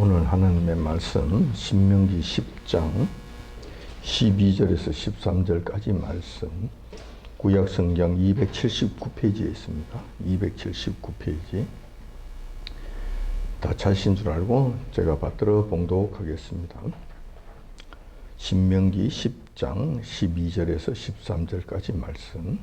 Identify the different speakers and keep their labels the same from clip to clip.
Speaker 1: 오늘 하나님의 말씀 신명기 10장 12절에서 13절까지 말씀 구약성경 279페이지에 있습니다. 279페이지 다 자신 줄 알고 제가 받들어 봉독하겠습니다. 신명기 10장 12절에서 13절까지 말씀.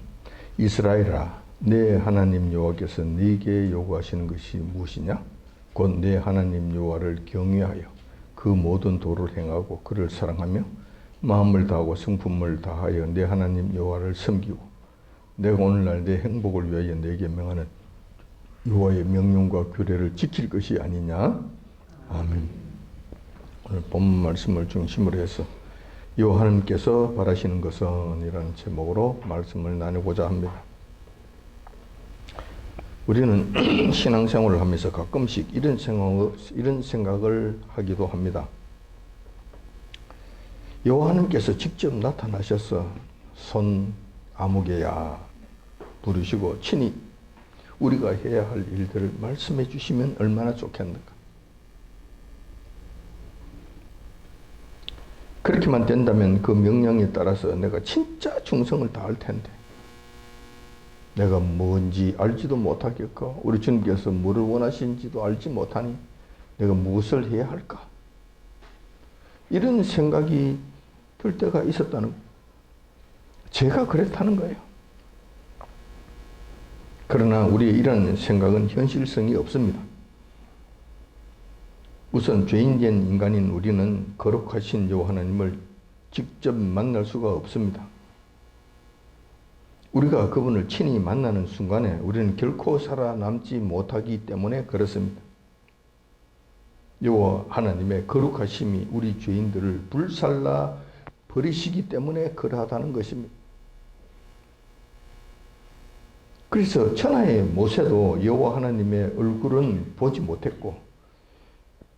Speaker 1: 이스라엘아, 내 하나님 여호와께서 네게 요구하시는 것이 무엇이냐? 곧 내 하나님 여호와를 경외하여 그 모든 도를 행하고 그를 사랑하며 마음을 다하고 성품을 다하여 내 하나님 여호와를 섬기고 내가 오늘날 내 행복을 위하여 내게 명하는 여호와의 명령과 규례를 지킬 것이 아니냐? 아멘. 오늘 본문 말씀을 중심으로 해서 여호와 하나님께서 바라시는 것은 이라는 제목으로 말씀을 나누고자 합니다. 우리는 신앙생활을 하면서 가끔씩 이런 생각을 하기도 합니다. 여호와 하나님께서 직접 나타나셔서 손 아무개야 부르시고 친히 우리가 해야 할 일들을 말씀해 주시면 얼마나 좋겠는가. 그렇게만 된다면 그 명령에 따라서 내가 진짜 충성을 다할 텐데 내가 뭔지 알지도 못하겠고 우리 주님께서 뭐를 원하시는지도 알지 못하니 내가 무엇을 해야 할까? 이런 생각이 들 때가 있었다는 거예요. 제가 그랬다는 거예요. 그러나 우리의 이런 생각은 현실성이 없습니다. 우선 죄인된 인간인 우리는 거룩하신 여호와 하나님을 직접 만날 수가 없습니다. 우리가 그분을 친히 만나는 순간에 우리는 결코 살아남지 못하기 때문에 그렇습니다. 여호와 하나님의 거룩하심이 우리 죄인들을 불살라 버리시기 때문에 그러하다는 것입니다. 그래서 천하의 모세도 여호와 하나님의 얼굴은 보지 못했고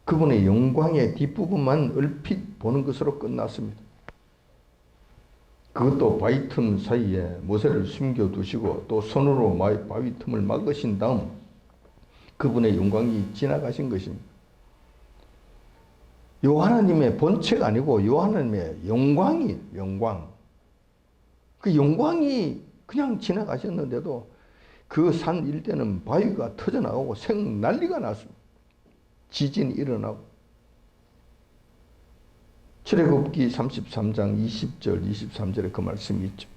Speaker 1: 그분의 영광의 뒷부분만 얼핏 보는 것으로 끝났습니다. 그것도 바위 틈 사이에 모세를 숨겨두시고 또 손으로 바위 틈을 막으신 다음 그분의 영광이 지나가신 것입니다. 여호와 하나님의 본체가 아니고 여호와 하나님의 영광이에요. 영광. 그 영광이 그냥 지나가셨는데도 그 산 일대는 바위가 터져나오고 생난리가 났습니다. 지진이 일어나고. 출애굽기 33장 20절 23절에 그 말씀이 있죠.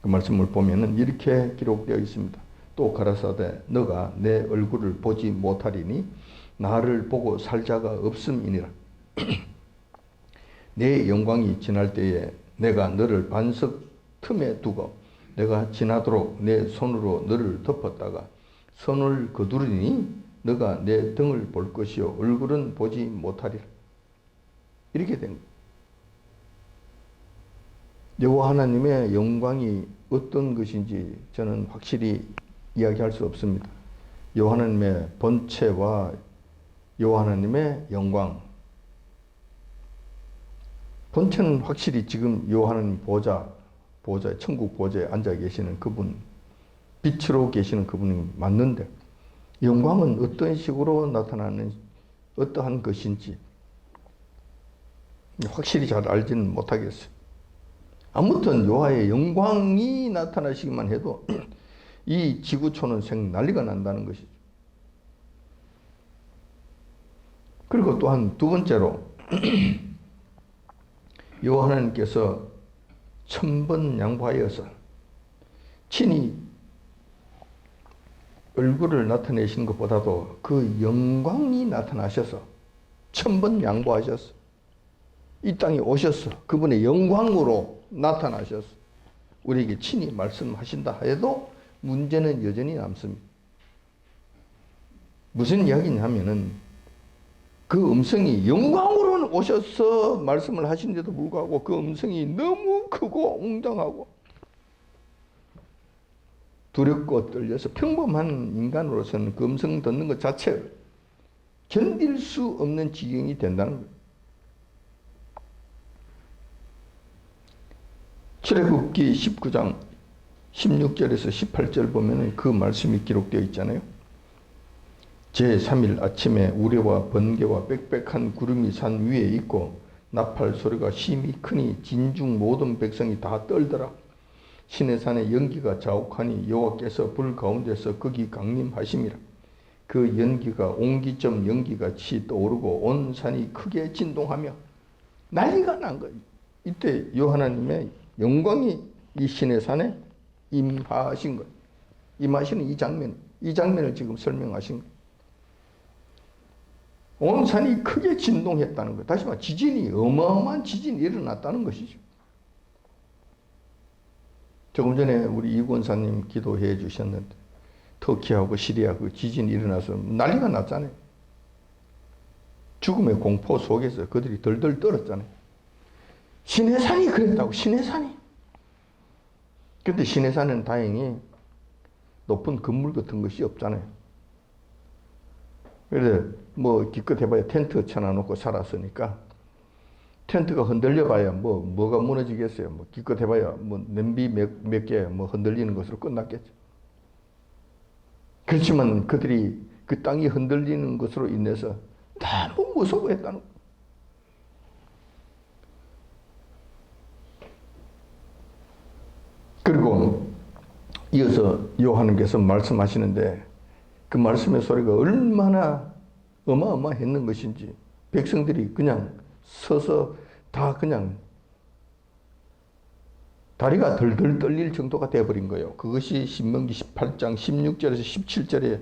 Speaker 1: 그 말씀을 보면은 이렇게 기록되어 있습니다. 또 가라사대 너가 내 얼굴을 보지 못하리니 나를 보고 살 자가 없음이니라. 내 영광이 지날 때에 내가 너를 반석 틈에 두고 내가 지나도록 내 손으로 너를 덮었다가 손을 거두르니 너가 내 등을 볼 것이요 얼굴은 보지 못하리라. 이렇게 된 거예요. 여호와 하나님의 영광이 어떤 것인지 저는 확실히 이야기할 수 없습니다. 여호와 하나님의 본체와 여호와 하나님의 영광. 본체는 확실히 지금 여호와 하나님 보좌에 천국 보좌에 앉아 계시는 그분, 빛으로 계시는 그분이 맞는데 영광은 어떤 식으로 나타나는 어떠한 것인지 확실히 잘 알지는 못하겠어요. 아무튼 여호와의 영광이 나타나시기만 해도 이 지구촌은 생난리가 난다는 것이죠. 그리고 또한 두 번째로 여호와 하나님께서 천번양보하여서 친히 얼굴을 나타내시는 것보다도 그 영광이 나타나셔서 천번양보하셨어. 이 땅에 오셔서 그분의 영광으로 나타나셔서 우리에게 친히 말씀하신다 해도 문제는 여전히 남습니다. 무슨 이야기냐면은 그 음성이 영광으로는 오셔서 말씀을 하신데도 불구하고 그 음성이 너무 크고 웅장하고 두렵고 떨려서 평범한 인간으로서는 그 음성 듣는 것 자체를 견딜 수 없는 지경이 된다는 거예요. 출애굽기 19장 16절에서 18절 보면은 그 말씀이 기록되어 있잖아요. 제3일 아침에 우레와 번개와 빽빽한 구름이 산 위에 있고 나팔 소리가 심히 크니 진중 모든 백성이 다 떨더라. 시내산의 연기가 자욱하니 여호와께서 불 가운데서 거기 강림하심이라. 그 연기가 옹기점 연기같이 떠오르고 온 산이 크게 진동하며 난리가 난 거예요. 이때 여호와님의 영광이 이 시내산에 임하신 거예요. 임하시는 이 장면을 지금 설명하신 거예요. 온 산이 크게 진동했다는 거예요. 다시 말해 지진이 어마어마한 지진이 일어났다는 것이죠. 조금 전에 우리 이권사님 기도해 주셨는데 터키하고 시리아 그 지진이 일어나서 난리가 났잖아요. 죽음의 공포 속에서 그들이 덜덜 떨었잖아요. 시내산이 그랬다고, 시내산이. 근데 시내산은 다행히 높은 건물 같은 것이 없잖아요. 그래서 뭐 기껏 해봐야 텐트 쳐놔놓고 살았으니까 텐트가 흔들려봐야 뭐가 무너지겠어요. 뭐 기껏 해봐야 뭐 냄비 몇 개 뭐 흔들리는 것으로 끝났겠죠. 그렇지만 그들이 그 땅이 흔들리는 것으로 인해서 너무 무서워했다는 거예요. 그리고 이어서 요한님께서 말씀하시는데 그 말씀의 소리가 얼마나 어마어마했는 것인지 백성들이 그냥 서서 다 그냥 다리가 덜덜 떨릴 정도가 되어버린 거예요. 그것이 신명기 18장 16절에서 17절에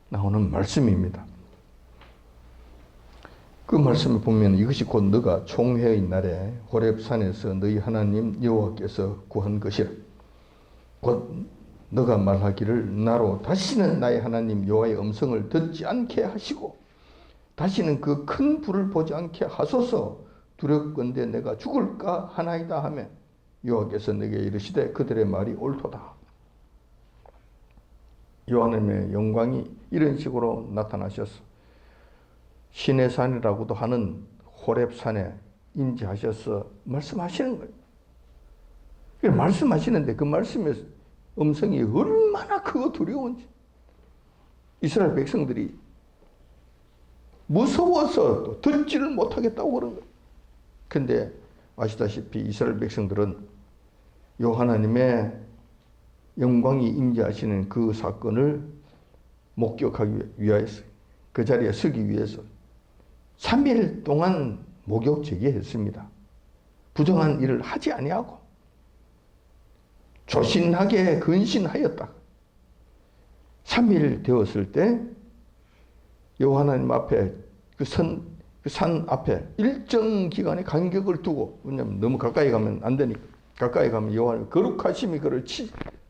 Speaker 1: 나오는 말씀입니다. 그 말씀을 보면 이것이 곧 너가 총회의 날에 호렙산에서 너희 하나님 여호와께서 구한 것이라. 곧 너가 말하기를 나로 다시는 나의 하나님 여호와의 음성을 듣지 않게 하시고 다시는 그 큰 불을 보지 않게 하소서. 두렵건대 내가 죽을까 하나이다 하며 여호와께서 내게 이르시되 그들의 말이 옳도다. 여호와님의 영광이 이런 식으로 나타나셔서 시내산이라고도 하는 호렙산에 임재하셔서 말씀하시는 거예요. 말씀하시는데 그 말씀의 음성이 얼마나 크고 두려운지 이스라엘 백성들이 무서워서 또 듣지를 못하겠다고 그런 거예요. 근데 아시다시피 이스라엘 백성들은 하나님의 영광이 임재하시는 그 사건을 목격하기 위해서 그 자리에 서기 위해서 3일 동안 목욕 제기했습니다. 부정한 일을 하지 아니하고 조신하게 근신하였다. 3일 되었을 때 여호와 하나님 앞에 그 산 앞에 일정 기간의 간격을 두고, 왜냐하면 너무 가까이 가면 안 되니까, 가까이 가면 여호와는 거룩하심이 그를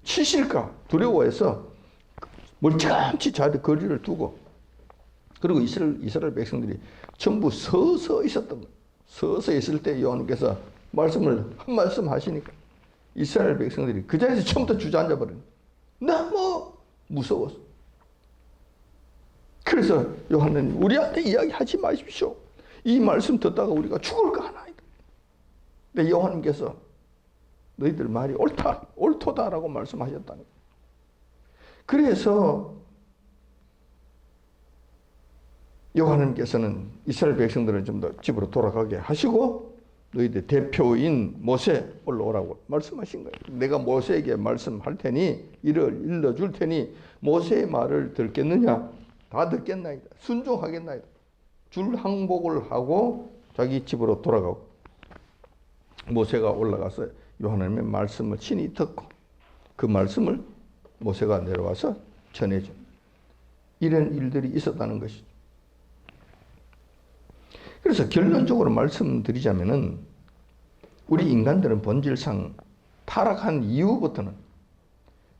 Speaker 1: 치실까 두려워해서 멀찌감치 자리 거리를 두고, 그리고 이스라엘 백성들이 전부 서서 있었던 거예요. 서서 있을 때 여호와님께서 말씀을 한 말씀 하시니까 이스라엘 백성들이 그 자리에서 처음부터 주저앉아 버린 거예요. 너무 무서워서. 그래서 요한님 우리한테 이야기하지 마십시오. 이 말씀 듣다가 우리가 죽을까 하나이다. 근데 요한님께서 너희들 말이 옳도다라고 말씀하셨다는 거예요. 그래서 요한님께서는 이스라엘 백성들을 좀 더 집으로 돌아가게 하시고 너희들 대표인 모세 올라오라고 말씀하신 거예요. 내가 모세에게 말씀할 테니 이를 일러줄 테니 모세의 말을 듣겠느냐? 다 듣겠나이다. 순종하겠나이다. 줄 항복을 하고 자기 집으로 돌아가고, 모세가 올라가서 하나님의 말씀을 친히 듣고 그 말씀을 모세가 내려와서 전해준 이런 일들이 있었다는 것이죠. 그래서 결론적으로 말씀드리자면은 우리 인간들은 본질상 타락한 이후부터는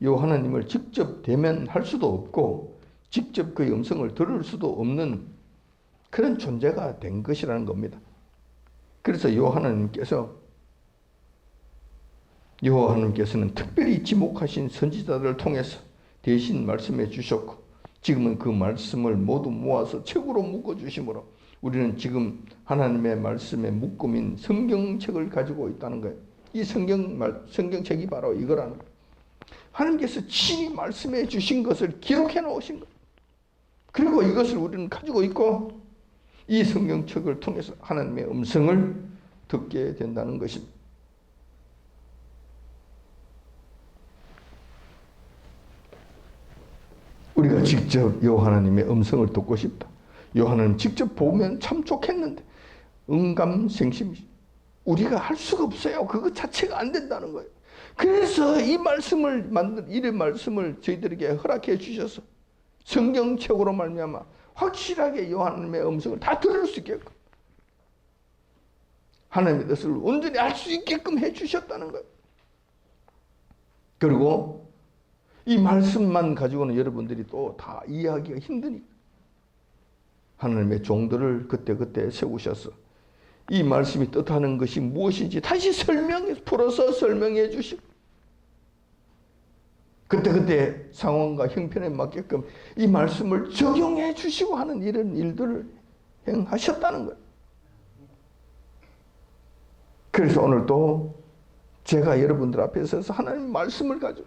Speaker 1: 하나님을 직접 대면할 수도 없고 직접 그의 음성을 들을 수도 없는 그런 존재가 된 것이라는 겁니다. 그래서 여호와님께서는 특별히 지목하신 선지자들을 통해서 대신 말씀해 주셨고, 지금은 그 말씀을 모두 모아서 책으로 묶어주심으로 우리는 지금 하나님의 말씀의 묶음인 성경책을 가지고 있다는 거예요. 이 성경책이 바로 이거라는 거예요. 하나님께서 친히 말씀해 주신 것을 기록해 놓으신 거예요. 그리고 이것을 우리는 가지고 있고 이 성경책을 통해서 하나님의 음성을 듣게 된다는 것입니다. 우리가 직접 요 하나님의 음성을 듣고 싶다. 요 하나님 직접 보면 참 좋겠는데 응감생심이 우리가 할 수가 없어요. 그것 자체가 안 된다는 거예요. 그래서 이 말씀을 저희들에게 허락해 주셔서 성경책으로 말미암아 확실하게 요 하나님의 음성을 다 들을 수 있게끔 하나님의 뜻을 온전히 알 수 있게끔 해 주셨다는 거예요. 그리고 이 말씀만 가지고는 여러분들이 또 다 이해하기가 힘드니까 하나님의 종들을 그때그때 세우셔서 이 말씀이 뜻하는 것이 무엇인지 다시 풀어서 설명해 주시고 그때그때 상황과 형편에 맞게끔 이 말씀을 적용해 주시고 하는 이런 일들을 행하셨다는 거예요. 그래서 오늘 또 제가 여러분들 앞에 서서 하나님의 말씀을 가지고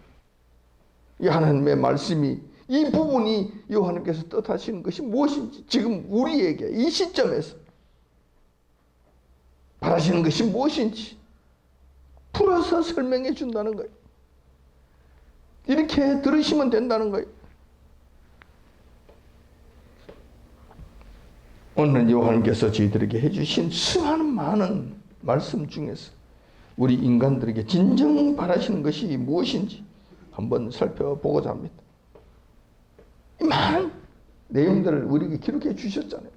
Speaker 1: 이 하나님의 말씀이 이 부분이 하나님께서 뜻하시는 것이 무엇인지 지금 우리에게 이 시점에서 바라시는 것이 무엇인지 풀어서 설명해 준다는 거예요. 이렇게 들으시면 된다는 거예요. 오늘 하나님께서 저희들에게 해주신 수많은 많은 말씀 중에서 우리 인간들에게 진정 바라시는 것이 무엇인지 한번 살펴보고자 합니다. 이 많은 내용들을 우리에게 기록해 주셨잖아요.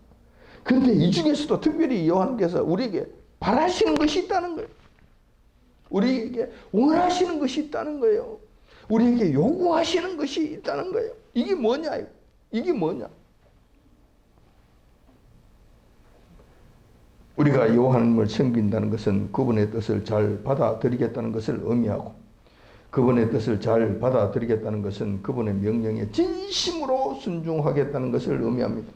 Speaker 1: 그런데 이 중에서도 특별히 하나님께서 우리에게 바라시는 것이 있다는 거예요. 우리에게 원하시는 것이 있다는 거예요. 우리에게 요구하시는 것이 있다는 거예요. 이게 뭐냐? 이게 뭐냐? 우리가 하나님을 섬긴다는 것은 그분의 뜻을 잘 받아들이겠다는 것을 의미하고 그분의 뜻을 잘 받아들이겠다는 것은 그분의 명령에 진심으로 순종하겠다는 것을 의미합니다.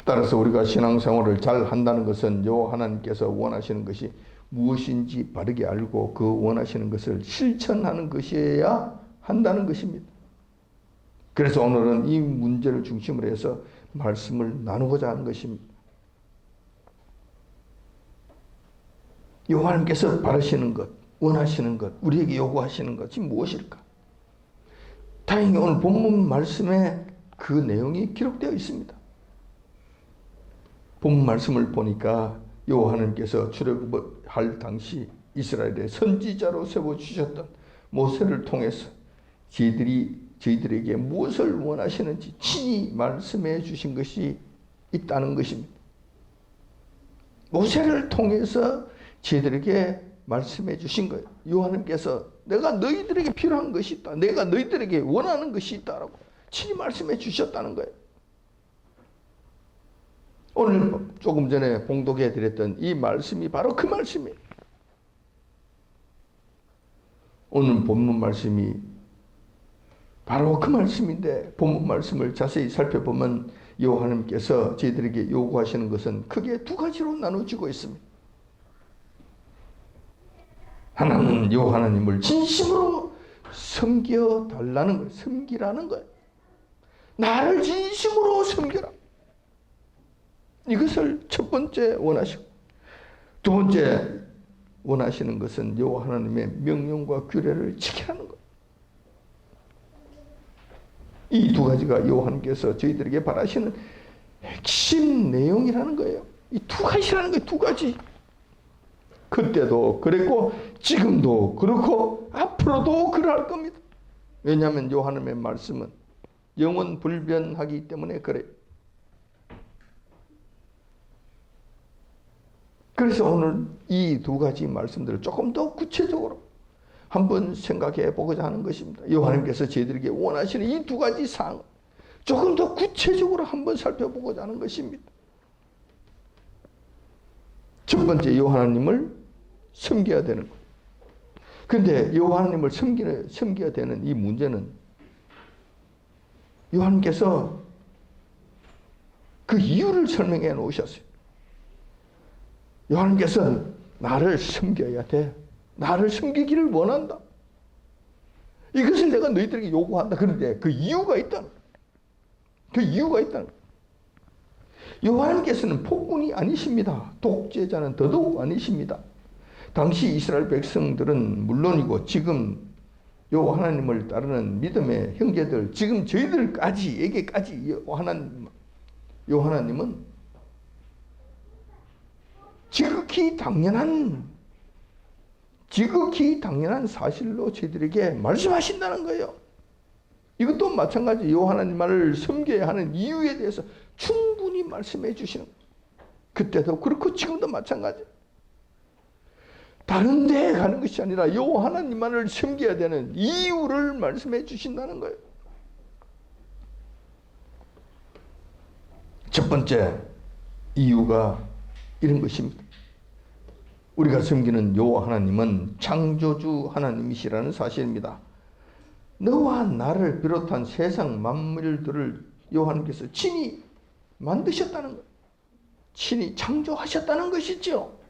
Speaker 1: 따라서 우리가 신앙생활을 잘 한다는 것은 하나님께서 원하시는 것이 무엇인지 바르게 알고 그 원하시는 것을 실천하는 것이어야 한다는 것입니다. 그래서 오늘은 이 문제를 중심으로 해서 말씀을 나누고자 하는 것입니다. 하나님께서 바라시는 것, 원하시는 것, 우리에게 요구하시는 것이 무엇일까? 다행히 오늘 본문 말씀에 그 내용이 기록되어 있습니다. 본문 말씀을 보니까 하나님께서 출애굽할 당시 이스라엘의 선지자로 세워주셨던 모세를 통해서 저희들에게 무엇을 원하시는지 친히 말씀해 주신 것이 있다는 것입니다. 모세를 통해서 저희들에게 말씀해 주신 거예요. 하나님께서 내가 너희들에게 필요한 것이 있다. 내가 너희들에게 원하는 것이 있다라고 친히 말씀해 주셨다는 거예요. 오늘 조금 전에 봉독해 드렸던 이 말씀이 바로 그 말씀이에요. 오늘 본문 말씀이 바로 그 말씀인데 본문 말씀을 자세히 살펴보면 하나님께서 저희들에게 요구하시는 것은 크게 두 가지로 나눠지고 있습니다. 하나는 하나님을 진심으로 섬겨달라는 거예요. 섬기라는 거예요. 나를 진심으로 섬겨라. 이것을 첫 번째 원하시고 두 번째 원하시는 것은 하나님의 명령과 규례를 지키라는 것. 이 두 가지가 하나님께서 저희들에게 바라시는 핵심 내용이라는 거예요. 이 두 가지라는 거예요. 두 가지. 그때도 그랬고 지금도 그렇고 앞으로도 그럴 겁니다. 왜냐하면 하나님의 말씀은 영원 불변하기 때문에 그래요. 그래서 오늘 이 두 가지 말씀들을 조금 더 구체적으로 한번 생각해 보고자 하는 것입니다. 하나님께서 저희들에게 원하시는 이 두 가지 사항을 조금 더 구체적으로 한번 살펴보고자 하는 것입니다. 첫 번째, 하나님을 섬겨야 되는 것. 그런데 하나님을 섬겨야 되는 이 문제는 하나님께서 그 이유를 설명해 놓으셨어요. 하나님께서 나를 섬겨야 돼. 나를 섬기기를 원한다. 이것을 내가 너희들에게 요구한다. 그런데 그 이유가 있다. 그 이유가 있다. 여호와님께서는 폭군이 아니십니다. 독재자는 더더욱 아니십니다. 당시 이스라엘 백성들은 물론이고 지금 여호와 하나님을 따르는 믿음의 형제들, 지금 저희들에게까지 여호와 하나님은 지극히 당연한 사실로 저희들에게 말씀하신다는 거예요. 이것도 마찬가지 여호와 하나님을 섬겨야 하는 이유에 대해서 충분히 말씀해 주시는 거예요. 그때도 그렇고 지금도 마찬가지. 다른 데에 가는 것이 아니라 여호와 하나님만을 섬겨야 되는 이유를 말씀해 주신다는 거예요. 첫 번째 이유가 이런 것입니다. 우리가 섬기는 여호와 하나님은 창조주 하나님이시라는 사실입니다. 너와 나를 비롯한 세상 만물들을 여호와 하나님께서 친히 만드셨다는 거예요. 친히 창조하셨다는 것이죠.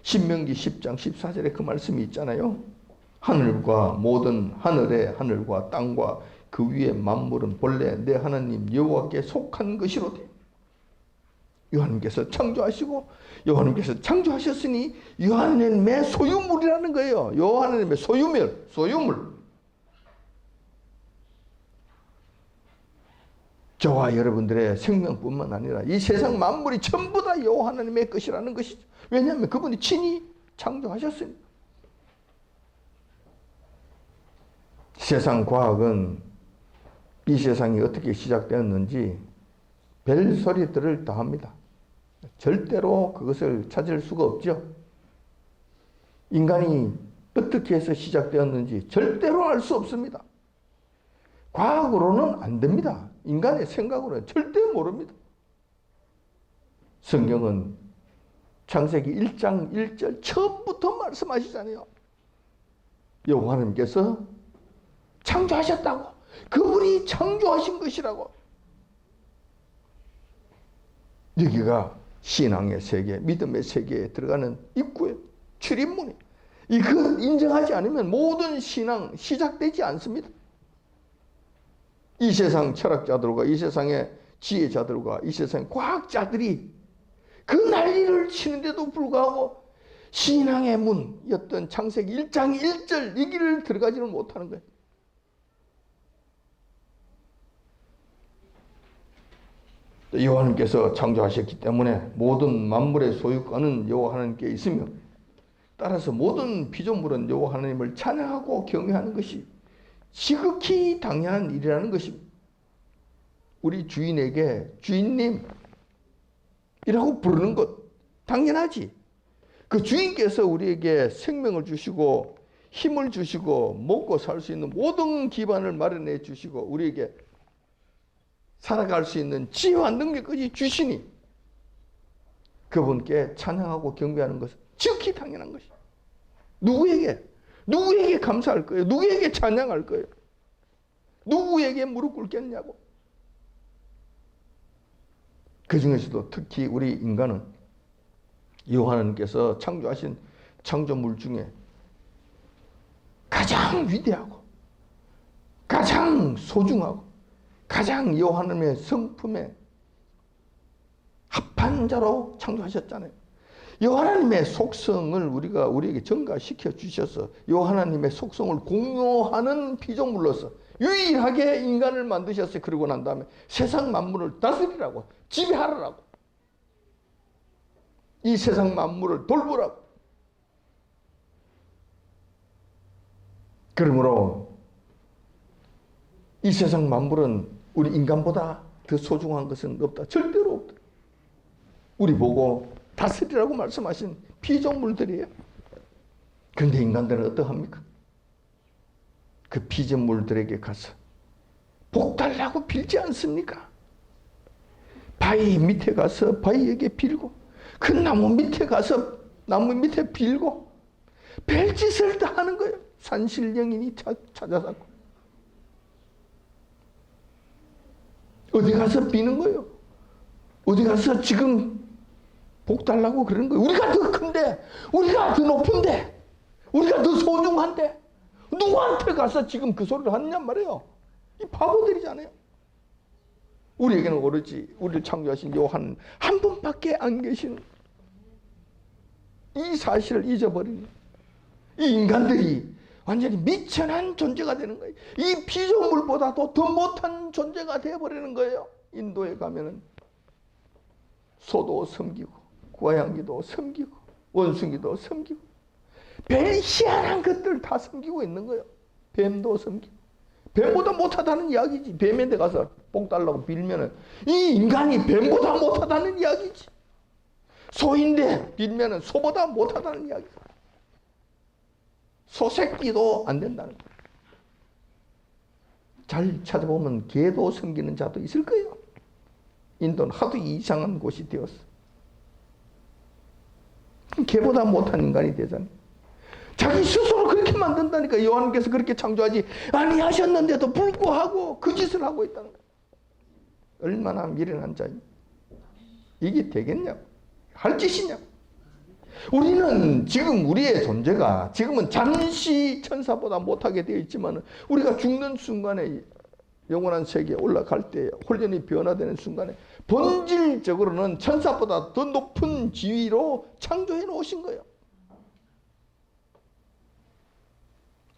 Speaker 1: 신명기 10장 14절에 그 말씀이 있잖아요. 하늘과 모든 하늘의 하늘과 땅과 그 위의 만물은 본래 내 하나님 여호와께 속한 것이로되. 여호와님께서 창조하시고 여호와님께서 창조하셨으니 여호와님의 소유물이라는 거예요. 여호와님의 소유물. 저와 여러분들의 생명뿐만 아니라 이 세상 만물이 전부 다 여호와 하나님의 것이라는 것이죠. 왜냐하면 그분이 친히 창조하셨으니까. 세상 과학은 이 세상이 어떻게 시작되었는지 별소리들을 다 합니다. 절대로 그것을 찾을 수가 없죠. 인간이 어떻게 해서 시작되었는지 절대로 알 수 없습니다. 과학으로는 안 됩니다. 인간의 생각으로는 절대 모릅니다. 성경은 창세기 1장 1절 처음부터 말씀하시잖아요. 여호와 하나님께서 창조하셨다고. 그분이 창조하신 것이라고. 여기가 신앙의 세계, 믿음의 세계에 들어가는 입구에 출입문이. 이걸 인정하지 않으면 모든 신앙 시작되지 않습니다. 이 세상 철학자들과 이 세상의 지혜자들과 이 세상 과학자들이 그 난리를 치는데도 불구하고 신앙의 문이었던 창세기 1장 1절 이 길을 들어가지는 못하는 거예요. 여호와님께서 창조하셨기 때문에 모든 만물의 소유권은 여호와 하나님께 있으며 따라서 모든 피조물은 여호와 하나님을 찬양하고 경외하는 것이 지극히 당연한 일이라는 것입니다. 우리 주인에게 주인님이라고 부르는 것 당연하지. 그 주인께서 우리에게 생명을 주시고 힘을 주시고 먹고 살 수 있는 모든 기반을 마련해 주시고 우리에게 살아갈 수 있는 지혜와 능력까지 주시니 그분께 찬양하고 경배하는 것은 지극히 당연한 것이죠. 누구에게 감사할 거예요? 누구에게 찬양할 거예요? 누구에게 무릎 꿇겠냐고. 그 중에서도 특히 우리 인간은 여호와 하나님께서 창조하신 창조물 중에 가장 위대하고 가장 소중하고 가장 여호와 하나님의 성품에 합한 자로 창조하셨잖아요. 여호와 하나님의 속성을 우리에게 전가시켜 주셔서 여호와 하나님의 속성을 공유하는 피조물로서 유일하게 인간을 만드셨어요. 그러고 난 다음에 세상 만물을 다스리라고, 지배하라고, 이 세상 만물을 돌보라고. 그러므로 이 세상 만물은 우리 인간보다 더 소중한 것은 없다. 절대로 없다. 우리 보고 다스리라고 말씀하신 피조물들이에요. 그런데 인간들은 어떠합니까? 그 피조물들에게 가서 복 달라고 빌지 않습니까? 바위 밑에 가서 바위에게 빌고 그 나무 밑에 가서 나무 밑에 빌고 별짓을 다 하는 거예요. 산신령인이 찾아서 어디 가서 비는 거예요. 어디 가서 지금 복 달라고 그러는 거예요. 우리가 더 큰데, 우리가 더 높은데, 우리가 더 소중한데 누구한테 가서 지금 그 소리를 하느냐 말이에요. 이 바보들이잖아요. 우리에게는 오로지 우리를 창조하신 요한 한 분밖에 안 계신 이 사실을 잊어버리는 이 인간들이 완전히 미천한 존재가 되는 거예요. 이 피조물보다도 더 못한 존재가 되어버리는 거예요. 인도에 가면은 소도 섬기고 고양이도 섬기고 원숭이도 섬기고 별 희한한 것들 다 섬기고 있는 거예요. 뱀도 섬기고. 뱀보다 못하다는 이야기지. 뱀한테 가서 복 달라고 빌면은 이 인간이 뱀보다 못하다는 이야기지. 소인데 빌면은 소보다 못하다는 이야기지. 소새끼도 안 된다는 거예요. 잘 찾아보면 개도 섬기는 자도 있을 거예요. 인도는 하도 이상한 곳이 되었어. 개보다 못한 인간이 되잖아요. 자기 스스로 그렇게 만든다니까. 요한께서 그렇게 창조하지 아니하셨는데도 불구하고 그 짓을 하고 있다는 거예요. 얼마나 미련한 자입니까? 이게 되겠냐고. 할 짓이냐고. 우리는 지금 우리의 존재가 지금은 잠시 천사보다 못하게 되어 있지만 우리가 죽는 순간에 영원한 세계에 올라갈 때 혼련이 변화되는 순간에 본질적으로는 천사보다 더 높은 지위로 창조해 놓으신 거예요.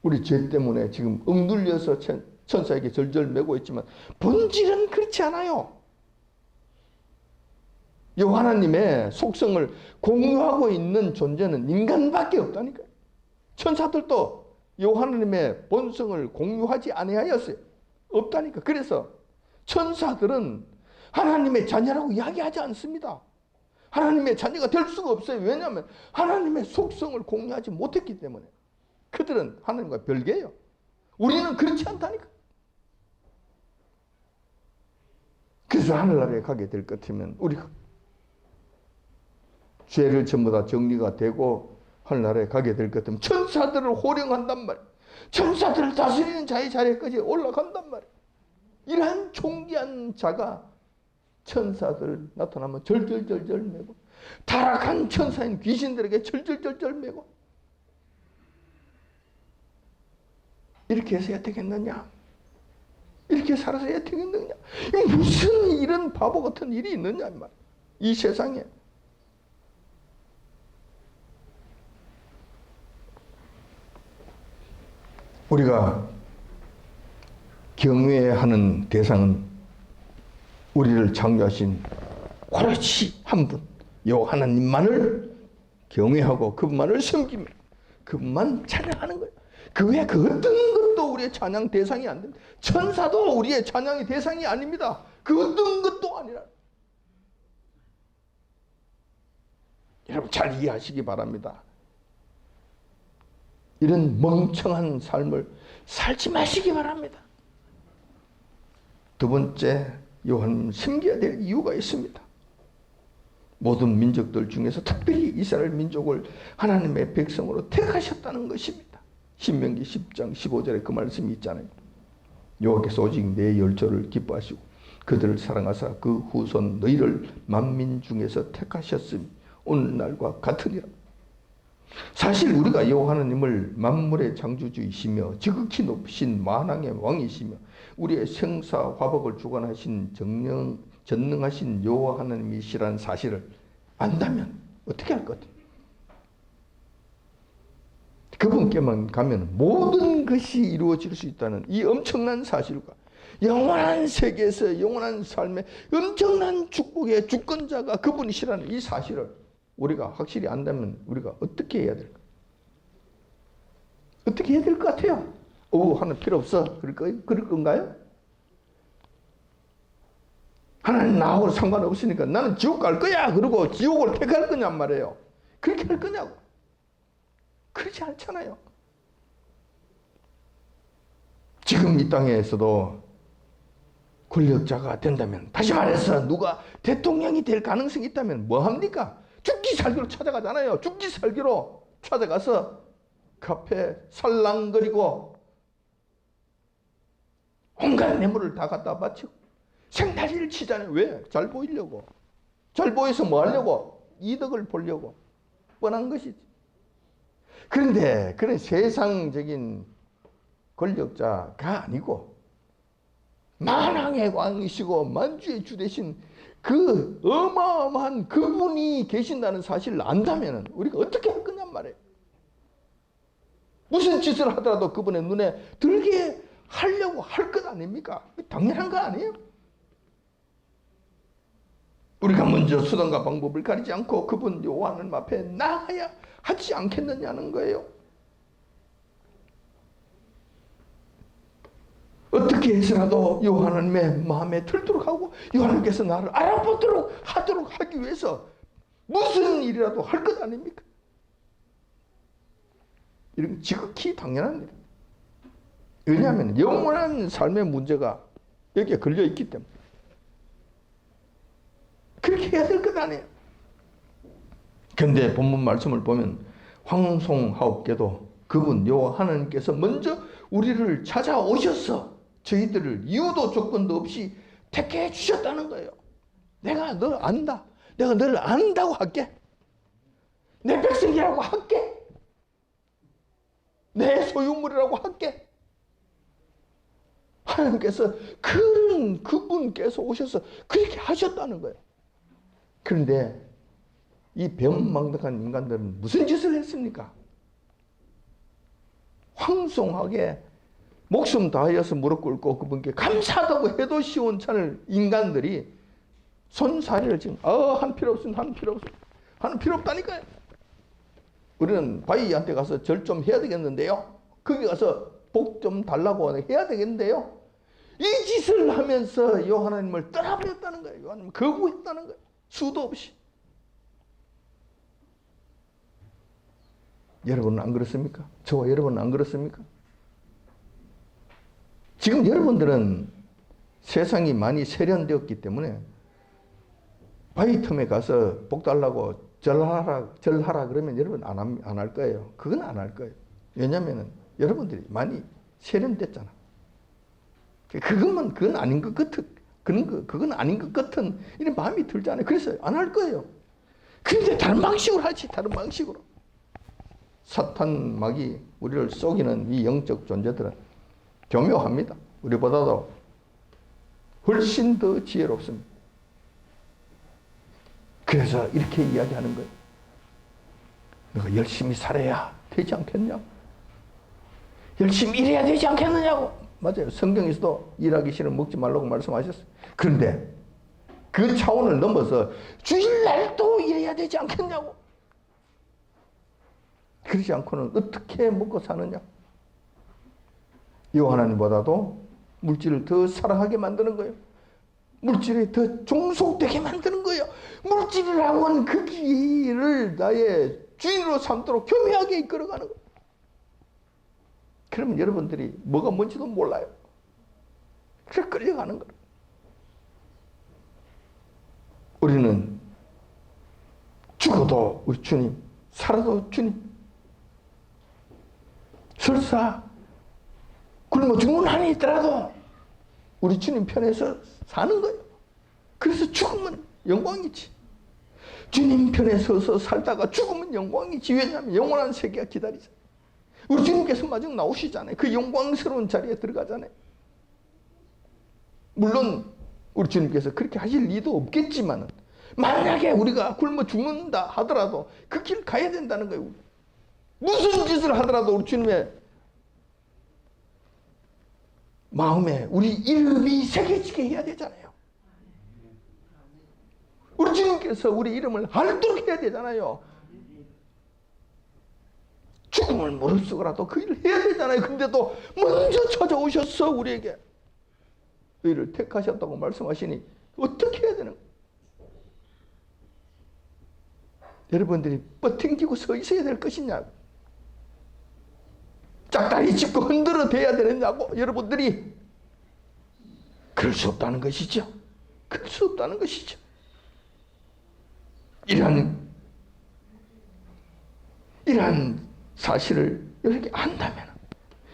Speaker 1: 우리 죄 때문에 지금 억눌려서 천사에게 절절매고 있지만 본질은 그렇지 않아요. 이 하나님의 속성을 공유하고 있는 존재는 인간밖에 없다니까요. 천사들도 이 하나님의 본성을 공유하지 아니하였어요. 없다니까. 그래서 천사들은 하나님의 자녀라고 이야기하지 않습니다. 하나님의 자녀가 될 수가 없어요. 왜냐하면 하나님의 속성을 공유하지 못했기 때문에. 그들은 하나님과 별개예요. 우리는 그렇지 않다니까. 그래서 하늘나라에 가게 될 것 같으면 우리가 죄를 전부 다 정리가 되고 하늘나라에 가게 될 것 같으면 천사들을 호령한단 말이에요. 천사들을 다스리는 자의 자리까지 올라간단 말이에요. 이러한 존귀한 자가 천사들 나타나면 절절절절 매고 타락한 천사인 귀신들에게 절절절절 매고 이렇게 해서야 되겠느냐? 이렇게 살아서야 되겠느냐? 무슨 이런 바보 같은 일이 있느냐 이 말. 이 세상에. 우리가 경외하는 대상은 우리를 창조하신 오로지 한 분, 요 하나님만을 경외하고 그분만을 섬기며 그분만 찬양하는 거예요. 그 외에 그 어떤 것도 우리의 찬양 대상이 안 됩니다. 천사도 우리의 찬양의 대상이 아닙니다. 그 어떤 것도 아니라. 여러분 잘 이해하시기 바랍니다. 이런 멍청한 삶을 살지 마시기 바랍니다. 두 번째, 요한 섬겨야 될 이유가 있습니다. 모든 민족들 중에서 특별히 이스라엘 민족을 하나님의 백성으로 택하셨다는 것입니다. 신명기 10장 15절에 그 말씀이 있잖아요. 여호와께서 오직 내 열조를 기뻐하시고 그들을 사랑하사 그 후손 너희를 만민 중에서 택하셨으니 오늘날과 같으니라. 사실 우리가 여호와 하나님을 만물의 창조주이시며 지극히 높으신 만왕의 왕이시며 우리의 생사 화복을 주관하신 전능하신 여호와 하나님이시라는 사실을 안다면 어떻게 할 것 같아요? 그분께만 가면 모든 것이 이루어질 수 있다는 이 엄청난 사실과 영원한 세계에서 영원한 삶의 엄청난 축복의 주권자가 그분이시라는 이 사실을 우리가 확실히 안다면 우리가 어떻게 해야 될까? 어떻게 해야 될 것 같아요? 하는 필요 없어. 그럴 건가요? 하나님 나하고 상관없으니까 나는 지옥 갈 거야. 그러고 지옥을 택할 거냔 말이에요. 그렇게 할 거냐고. 그렇지 않잖아요. 지금 이 땅에서도 권력자가 된다면, 다시 말해서 누가 대통령이 될 가능성이 있다면 뭐 합니까? 죽기 살기로 찾아가잖아요. 죽기 살기로 찾아가서 카페 살랑거리고 온갖 뇌물을 다 갖다 바치고 생다리를 치잖아요. 왜? 잘 보이려고. 잘 보여서 뭐 하려고? 이득을 보려고. 뻔한 것이지. 그런데 그런 세상적인 권력자가 아니고 만왕의 왕이시고 만주의 주 되신 그 어마어마한 그분이 계신다는 사실을 안다면 우리가 어떻게 할 거냔 말이에요. 무슨 짓을 하더라도 그분의 눈에 들게 하려고 할 것 아닙니까? 당연한 거 아니에요? 우리가 먼저 수단과 방법을 가리지 않고 그분 여호와 하나님 앞에 나아야 하지 않겠느냐는 거예요. 어떻게 해서라도 여호와 하나님의 마음에 들도록 하고 여호와 하나님께서 나를 알아보도록 하도록 하기 위해서 무슨 일이라도 할 것 아닙니까? 이런 지극히 당연한 일. 왜냐하면 영원한 삶의 문제가 여기에 걸려 있기 때문에 그렇게 해야 될 것 아니에요. 그런데 본문 말씀을 보면 황송하옵게도 그분 여호와 하나님께서 먼저 우리를 찾아오셔서 저희들을 이유도 조건도 없이 택해 주셨다는 거예요. 내가 널 안다. 내가 너를 안다고 할게. 내 백성이라고 할게. 내 소유물이라고 할게. 하나님께서 그분께서 오셔서 그렇게 하셨다는 거예요. 그런데 이 배은망덕한 인간들은 무슨 짓을 했습니까? 황송하게 목숨 다하여서 무릎 꿇고 그분께 감사하다고 해도 시원찮을 인간들이 손사래를 지금 한 필요 없으면 하는 필요 없으면 하는 필요 없다니까요. 우리는 바위한테 가서 절 좀 해야 되겠는데요. 거기 가서 복 좀 달라고 해야 되겠는데요. 이 짓을 하면서 여호와 하나님을 떠나버렸다는 거예요. 여호와 하나님을 거부했다는 거예요. 수도 없이. 여러분은 안 그렇습니까? 저와 여러분은 안 그렇습니까? 지금 여러분들은 세상이 많이 세련되었기 때문에 바위 틈에 가서 복 달라고 절하라 그러면 여러분 안 할 거예요. 그건 안 할 거예요. 왜냐하면 여러분들이 많이 세련됐잖아. 그건 아닌 것 같은 이런 마음이 들잖아요. 그래서 안 할 거예요. 그런데 다른 방식으로 하지. 다른 방식으로. 사탄 마귀 우리를 속이는 이 영적 존재들은 교묘합니다. 우리보다도 훨씬 더 지혜롭습니다. 그래서 이렇게 이야기하는 거예요. 너가 열심히 살아야 되지 않겠냐? 열심히 일해야 되지 않겠느냐고. 맞아요. 성경에서도 일하기 싫으면 먹지 말라고 말씀하셨어요. 그런데 그 차원을 넘어서 주일날도 일해야 되지 않겠냐고. 그러지 않고는 어떻게 먹고 사느냐? 여호와 하나님보다도 물질을 더 사랑하게 만드는 거예요. 물질에 더 종속되게 만드는 거예요. 물질이라고 하는 그 길을 나의 주인으로 삼도록 교묘하게 이끌어가는 거예요. 그러면 여러분들이 뭐가 뭔지도 몰라요. 그래서 끌려가는 거예요. 우리는 죽어도 우리 주님, 살아도 주님. 설사 굶어 죽는 한이 있더라도 우리 주님 편에서 사는 거예요. 그래서 죽으면 영광이지. 주님 편에 서서 살다가 죽으면 영광이지. 왜냐하면 영원한 세계가 기다리잖아요. 우리 주님께서 마중 나오시잖아요. 그 영광스러운 자리에 들어가잖아요. 물론 우리 주님께서 그렇게 하실 리도 없겠지만 만약에 우리가 굶어 죽는다 하더라도 그 길 가야 된다는 거예요. 무슨 짓을 하더라도 우리 주님의 마음에 우리 이름이 새겨지게 해야 되잖아요. 우리 주님께서 우리 이름을 알도록 해야 되잖아요. 죽음을 무릅쓰고라도 그 일을 해야 되잖아요. 근데도 먼저 찾아오셔서 우리에게 의를 택하셨다고 말씀하시니 어떻게 해야 되는 거예요? 여러분들이 뻗팅기고 서 있어야 될 것이냐? 짝다리 짚고 흔들어 대야 되느냐고 여러분들이 그럴 수 없다는 것이죠. 그럴 수 없다는 것이죠. 이러한 사실을 이렇게 안다면,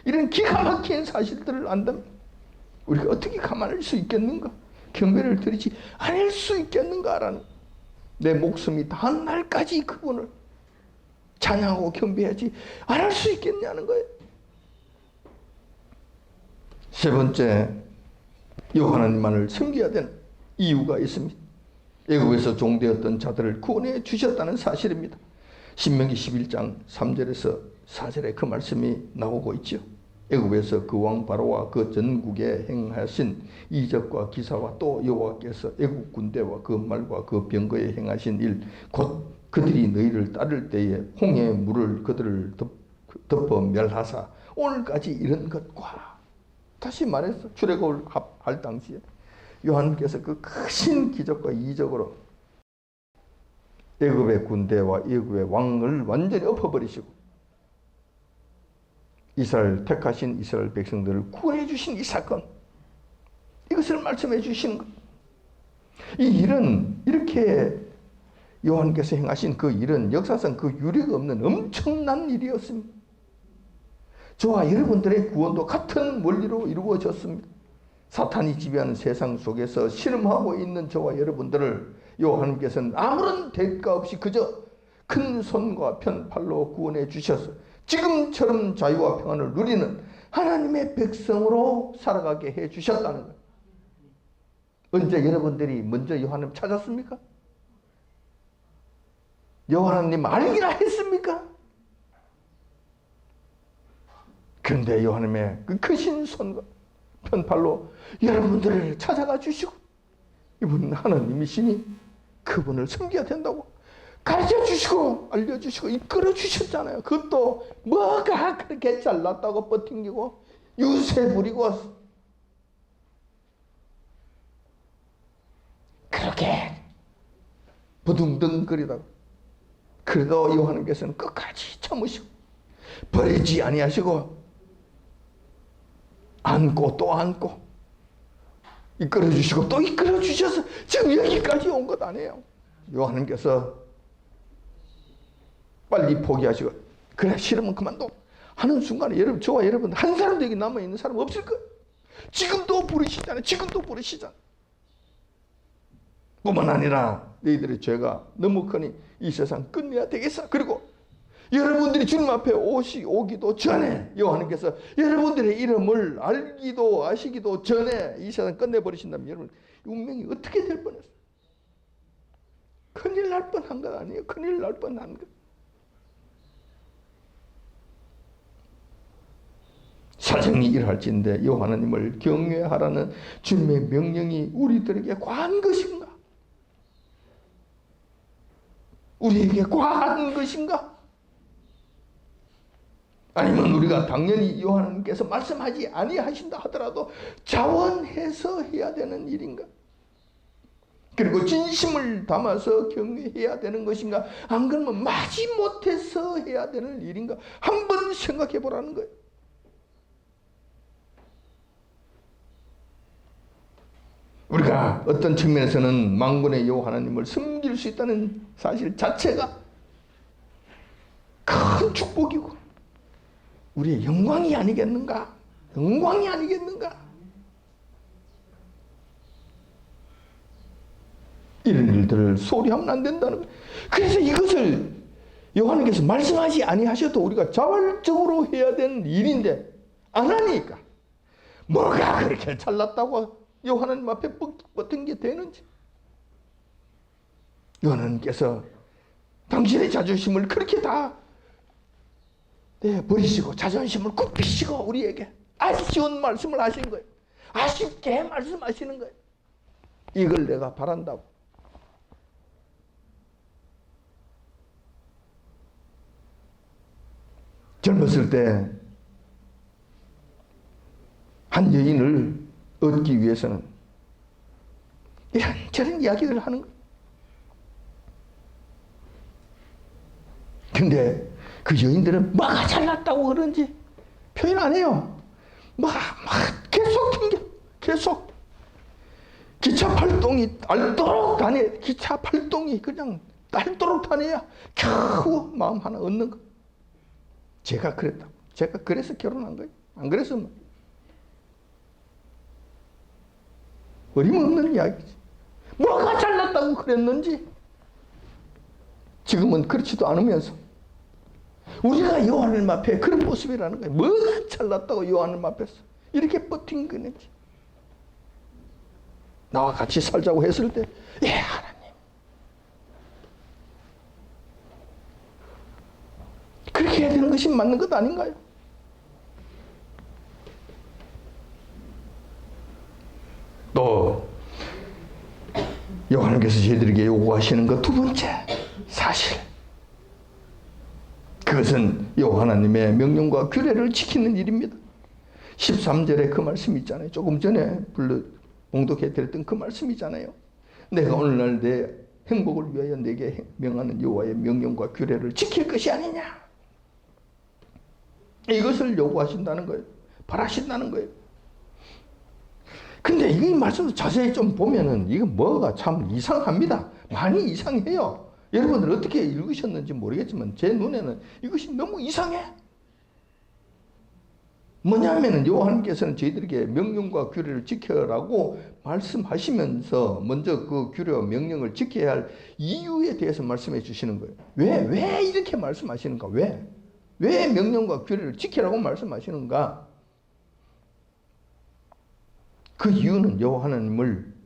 Speaker 1: 이런 기가 막힌 사실들을 안다면 우리가 어떻게 가만할 수 있겠는가? 경배를 드리지 않을 수 있겠는가라는, 내 목숨이 다한 날까지 그분을 찬양하고 경배하지 않을 수 있겠냐는 거예요. 세 번째, 여호와 하나님만을 섬겨야 되는 이유가 있습니다. 애굽에서 종되었던 자들을 구원해 주셨다는 사실입니다. 신명기 11장 3절에서 4절에 그 말씀이 나오고 있죠. 애굽에서 그 왕 바로와 그 전국에 행하신 이적과 기사와 또 여호와께서 애굽 군대와 그 말과 그 병거에 행하신 일, 곧 그들이 너희를 따를 때에 홍해의 물을 그들을 덮어 멸하사 오늘까지 이런 것과, 다시 말해서 출애굽을 할 당시에 요한께서 그 크신 기적과 이적으로 애굽의 군대와 애굽의 왕을 완전히 엎어버리시고 이스라엘 택하신 이스라엘 백성들을 구원해 주신 이 사건, 이것을 말씀해 주시는 것. 이 일은, 이렇게 요한께서 행하신 그 일은 역사상 그 유례가 없는 엄청난 일이었습니다. 저와 여러분들의 구원도 같은 원리로 이루어졌습니다. 사탄이 지배하는 세상 속에서 씨름하고 있는 저와 여러분들을 요한께서는 아무런 대가 없이 그저 큰 손과 편팔로 구원해 주셔서 지금처럼 자유와 평안을 누리는 하나님의 백성으로 살아가게 해 주셨다는 거예요. 언제 여러분들이 먼저 요한을 찾았습니까? 여호와 하나님 알기나 했습니까? 그런데 요한님의 그 크신 손과 편팔로 여러분들을 찾아가 주시고, 이분은 하나님이시니 그분을 섬겨야 된다고 가르쳐 주시고 알려주시고 이끌어 주셨잖아요. 그것도 뭐가 그렇게 잘났다고 버팅기고 유세 부리고 그렇게 부둥덩거리다가, 그래도 요한께서는 끝까지 참으시고 버리지 아니하시고 안고 또 안고 이끌어 주시고 또 이끌어 주셔서 지금 여기까지 온 것 아니에요. 요한께서 빨리 포기하시고 그래 싫으면 그만둬 하는 순간에 여러분, 저와 여러분 한 사람도 여기 남아있는 사람 없을 거예요. 지금도 부르시잖아요. 지금도 부르시잖아요. 뿐만 아니라 너희들의 죄가 너무 크니 이 세상 끝내야 되겠어. 그리고 여러분들이 주님 앞에 오기도 전에 요한께서 여러분들의 이름을 알기도 아시기도 전에 이 세상 끝내버리신다면 여러분 운명이 어떻게 될 뻔했어요. 큰일 날 뻔한 것 아니에요. 큰일 날 뻔한 것. 사정이 이러할진대 여호와 하나님을 경외하라는 주님의 명령이 우리들에게 과한 것인가? 우리에게 과한 것인가? 아니면 우리가 당연히 여호와 하나님께서 말씀하지 아니하신다 하더라도 자원해서 해야 되는 일인가? 그리고 진심을 담아서 경외해야 되는 것인가? 안 그러면 마지못해서 해야 되는 일인가? 한번 생각해 보라는 거예요. 우리가 어떤 측면에서는 만군의 여호와 하나님을 섬길 수 있다는 사실 자체가 큰 축복이고 우리의 영광이 아니겠는가? 영광이 아니겠는가? 이런 일들을 소리하면 안 된다는 거예요. 그래서 이것을 요한께서 말씀하지 아니하셔도 우리가 자발적으로 해야 되는 일인데 안 하니까 뭐가 그렇게 잘났다고 요한님 앞에 뻗은 게 되는지. 요한님께서 당신의 자존심을 그렇게 다 버리시고 자존심을 굽히시고 우리에게 아쉬운 말씀을 하신 거예요. 아쉽게 말씀하시는 거예요. 이걸 내가 바란다고. 젊었을 때 한 여인을 얻기 위해서는 이런저런 이야기를 하는 거예요. 근데 그 여인들은 뭐가 잘났다고 그런지 표현 안 해요. 막 계속 튕겨. 계속. 기차 팔동이 닳도록 다녀. 기차 팔동이 그냥 닳도록 다녀야 겨우 마음 하나 얻는 거. 제가 그랬다고. 제가 그래서 결혼한 거예요. 안 그랬으면 어림없는 이야기지. 뭐가 잘났다고 그랬는지 지금은 그렇지도 않으면서 우리가 여호와 하나님 앞에 그런 모습이라는 거예요. 뭐가 잘났다고 여호와 하나님 앞에서 이렇게 버틴 거지. 나와 같이 살자고 했을 때, 예, 하나님. 그렇게 해야 되는 것이 맞는 것 아닌가요? 또 요한께서 저희들에게 요구하시는 것 두 번째 사실, 그것은 여호와 하나님의 명령과 규례를 지키는 일입니다. 13절에 그 말씀 있잖아요. 조금 전에 봉독해 드렸던 그 말씀이잖아요. 내가 오늘날 내 행복을 위하여 내게 명하는 여호와의 명령과 규례를 지킬 것이 아니냐, 이것을 요구하신다는 거예요. 바라신다는 거예요. 근데 이 말씀을 자세히 좀 보면은 이거 뭐가 참 이상합니다. 많이 이상해요. 여러분들 어떻게 읽으셨는지 모르겠지만 제 눈에는 이것이 너무 이상해. 뭐냐면은 여호와께서는 저희들에게 명령과 규례를 지켜라고 말씀하시면서 먼저 그 규례와 명령을 지켜야 할 이유에 대해서 말씀해 주시는 거예요. 왜 이렇게 말씀하시는가? 왜 명령과 규례를 지키라고 말씀하시는가? 그 이유는 여호와 하나님을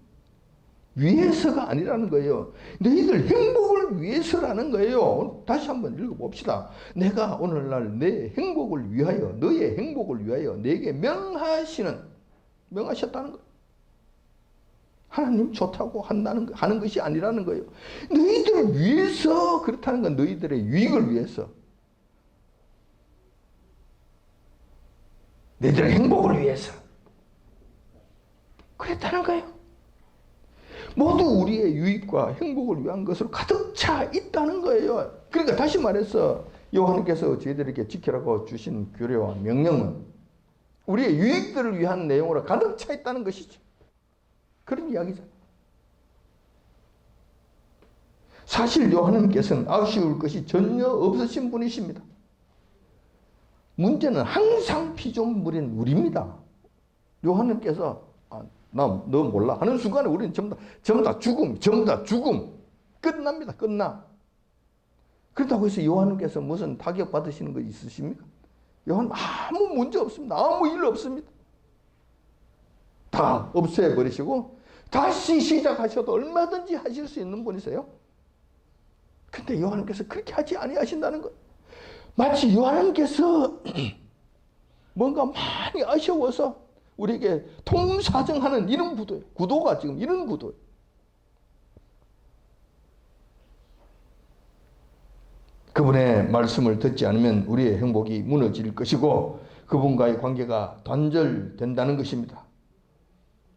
Speaker 1: 위해서가 아니라는 거예요. 너희들 행복을 위해서라는 거예요. 다시 한번 읽어봅시다. 내가 오늘날 내 행복을 위하여, 너의 행복을 위하여 내게 명하셨다는 거예요. 하나님 좋다고 하는 것이 아니라는 거예요. 너희들을 위해서 그렇다는 건 너희들의 유익을 위해서, 너희들의 행복을 위해서 그랬다는 거예요. 모두 우리의 유익과 행복을 위한 것으로 가득 차 있다는 거예요. 그러니까 다시 말해서 여호와께서 저희들에게 지키라고 주신 규례와 명령은 우리의 유익들을 위한 내용으로 가득 차 있다는 것이죠. 그런 이야기죠. 사실 여호와께서는 아쉬울 것이 전혀 없으신 분이십니다. 문제는 항상 피조물인 우리입니다. 여호와께서 너 몰라 하는 순간에 우리는 전부 다 죽음. 끝납니다. 끝나. 그렇다고 해서 요한께서 무슨 타격 받으시는 거 있으십니까? 요한 아무 문제 없습니다. 아무 일 없습니다. 다 없애버리시고 다시 시작하셔도 얼마든지 하실 수 있는 분이세요. 근데 요한께서 그렇게 하지 아니하신다는 것. 마치 요한께서 뭔가 많이 아쉬워서 우리에게 통사정하는 이런 구도가 지금 이런 구도예요. 그분의 말씀을 듣지 않으면 우리의 행복이 무너질 것이고 그분과의 관계가 단절된다는 것입니다.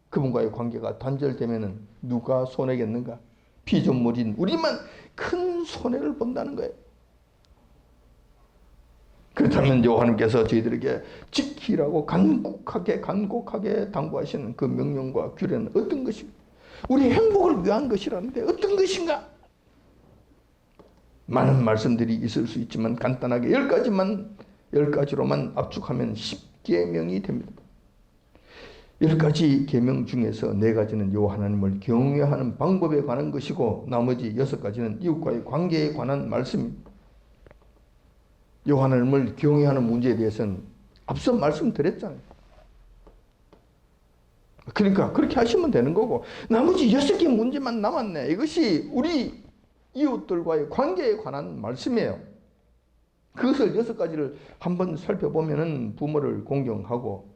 Speaker 1: 그분과의 관계가 단절되면 누가 손해겠는가? 피조물인 우리만 큰 손해를 본다는 거예요. 그렇다면 여호와께서 저희들에게 지키라고 간곡하게 당부하시는 그 명령과 규례는 어떤 것인가? 우리의 행복을 위한 것이라는데 어떤 것인가? 많은 말씀들이 있을 수 있지만 간단하게 10가지로만 압축하면 10계명이 됩니다. 10가지 계명 중에서 4가지는 여호와 하나님을 경외하는 방법에 관한 것이고 나머지 6가지는 이웃과의 관계에 관한 말씀입니다. 여호와 하나님을 경외하는 문제에 대해서는 앞서 말씀드렸잖아요. 그러니까 그렇게 하시면 되는 거고 나머지 6개 문제만 남았네. 이것이 우리 이웃들과의 관계에 관한 말씀이에요. 그것을 6가지를 한번 살펴보면은 부모를 공경하고,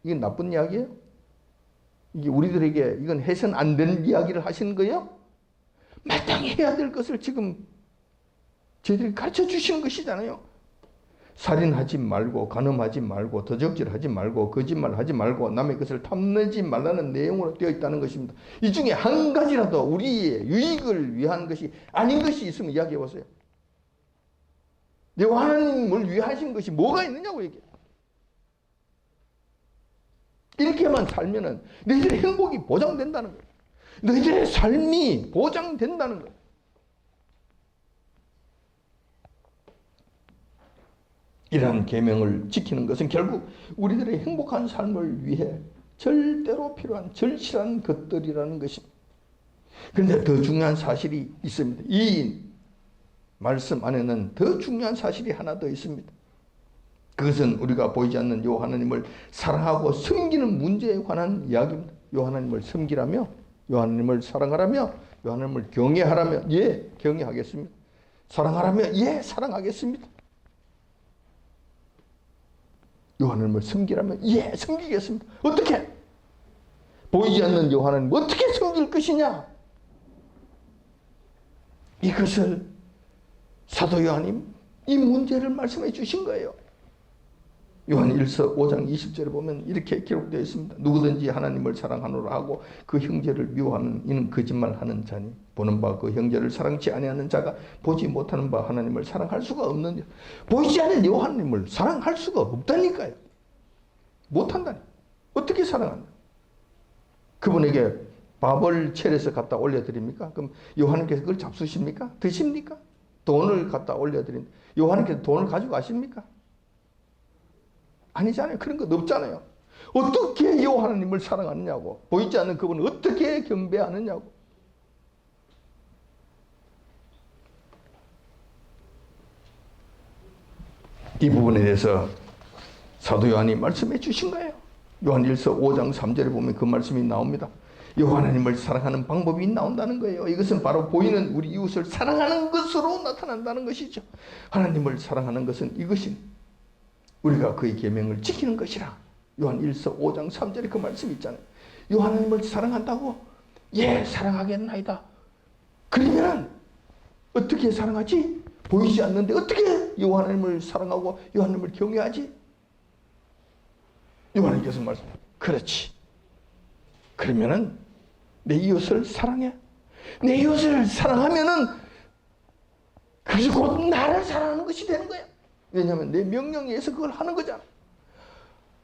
Speaker 1: 이게 나쁜 이야기예요? 이게 우리들에게 이건 해서는 안 되는 이야기를 하시는 거예요? 마땅히 해야 될 것을 지금 저희들이 가르쳐 주시는 것이잖아요. 살인하지 말고, 간음하지 말고, 도적질하지 말고, 거짓말하지 말고, 남의 것을 탐내지 말라는 내용으로 되어 있다는 것입니다. 이 중에 한 가지라도 우리의 유익을 위한 것이 아닌 것이 있으면 이야기해 보세요. 여호와 하나님을 위하신 것이 뭐가 있느냐고 얘기해. 이렇게만 살면은 너희들의 행복이 보장된다는 거예요. 너희들의 삶이 보장된다는 거예요. 이러한 계명을 지키는 것은 결국 우리들의 행복한 삶을 위해 절대로 필요한 절실한 것들이라는 것입니다. 그런데 더 중요한 사실이 있습니다. 이 말씀 안에는 더 중요한 사실이 하나 더 있습니다. 그것은 우리가 보이지 않는 요 하나님을 사랑하고 섬기는 문제에 관한 이야기입니다. 요 하나님을 섬기라며, 요 하나님을 사랑하라며, 요 하나님을 경외하라며, 예, 경외하겠습니다. 사랑하라며, 예, 사랑하겠습니다. 요 하나님을 섬기라며, 예, 섬기겠습니다. 어떻게? 보이지 않는 요 하나님 어떻게 섬길 것이냐? 이것을 사도 요한이 이 문제를 말씀해 주신 거예요. 요한 1서 5장 20절에 보면 이렇게 기록되어 있습니다. 누구든지 하나님을 사랑하노라 하고 그 형제를 미워하는 이는 거짓말하는 자니 보는 바 그 형제를 사랑치 아니하는 자가 보지 못하는 바 하나님을 사랑할 수가 없느니라. 보이지 않는 요 하나님을 사랑할 수가 없다니까요. 못한다니. 어떻게 사랑한다? 그분에게 밥을 차려서 갖다 올려드립니까? 그럼 요한님께서 그걸 잡수십니까? 드십니까? 돈을 갖다 올려드립니다. 요한님께서 돈을 가지고 가십니까? 아니잖아요. 그런 것 없잖아요. 어떻게 요 하나님을 사랑하느냐고. 보이지 않는 그분을 어떻게 경배하느냐고. 이 부분에 대해서 사도 요한이 말씀해 주신 거예요. 요한 1서 5장 3절에 보면 그 말씀이 나옵니다. 요 하나님을 사랑하는 방법이 나온다는 거예요. 이것은 바로 보이는 우리 이웃을 사랑하는 것으로 나타난다는 것이죠. 하나님을 사랑하는 것은 이것이 우리가 그의 계명을 지키는 것이라. 요한 1서 5장 3절에 그 말씀이 있잖아요. 요 하나님을 사랑한다고? 예, 사랑하겠나이다. 그러면 어떻게 사랑하지? 보이지 않는데 어떻게 요 하나님을 사랑하고 요 하나님을 경외하지? 요한님께서 말씀, 그렇지. 그러면은 내 이웃을 사랑해. 내 이웃을 사랑하면은 그것이 곧 나를 사랑하는 것이 되는 거야. 왜냐하면 내 명령에 의해서 그걸 하는 거잖아.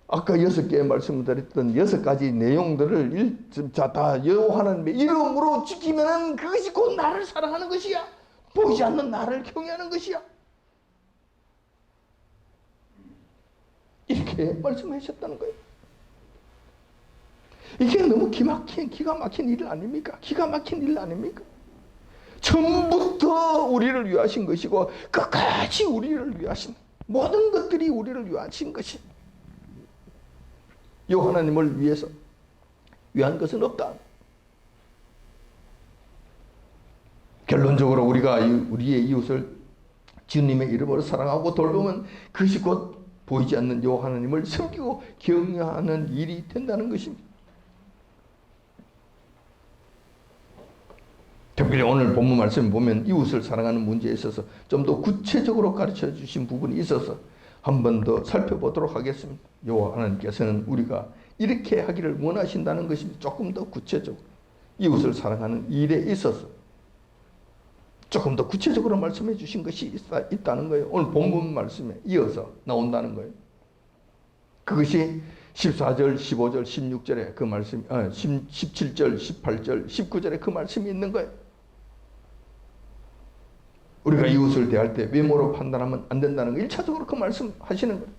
Speaker 1: 아까 6개 말씀드렸던 6가지 내용들을 다 하나님의 이름으로 지키면은 그것이 곧 나를 사랑하는 것이야. 보이지 않는 나를 경외하는 것이야. 이렇게 말씀하셨다는 거예요. 이게 너무 기가 막힌 일 아닙니까? 기가 막힌 일 아닙니까? 처음부터 우리를 위하신 것이고 끝까지 우리를 위하신 모든 것들이 우리를 위하신 것이 이 하나님을 위해서 위한 것은 없다. 결론적으로 우리가 우리의 이웃을 주님의 이름으로 사랑하고 돌보면 그것이 곧 보이지 않는 이 하나님을 섬기고 경외하는 일이 된다는 것입니다. 특별히 오늘 본문 말씀을 보면 이웃을 사랑하는 문제에 있어서 좀 더 구체적으로 가르쳐 주신 부분이 있어서 한 번 더 살펴보도록 하겠습니다. 요 하나님께서는 우리가 이렇게 하기를 원하신다는 것입니다. 조금 더 구체적으로 이웃을 사랑하는 일에 있어서 조금 더 구체적으로 말씀해 주신 것이 있다는 거예요. 오늘 본문 말씀에 이어서 나온다는 거예요. 그것이 14절, 15절, 16절에 그 말씀, 17절, 18절, 19절에 그 말씀이 있는 거예요. 우리가 이웃을 대할 때 외모로 판단하면 안 된다는 거 1차적으로 그 말씀 하시는 거예요.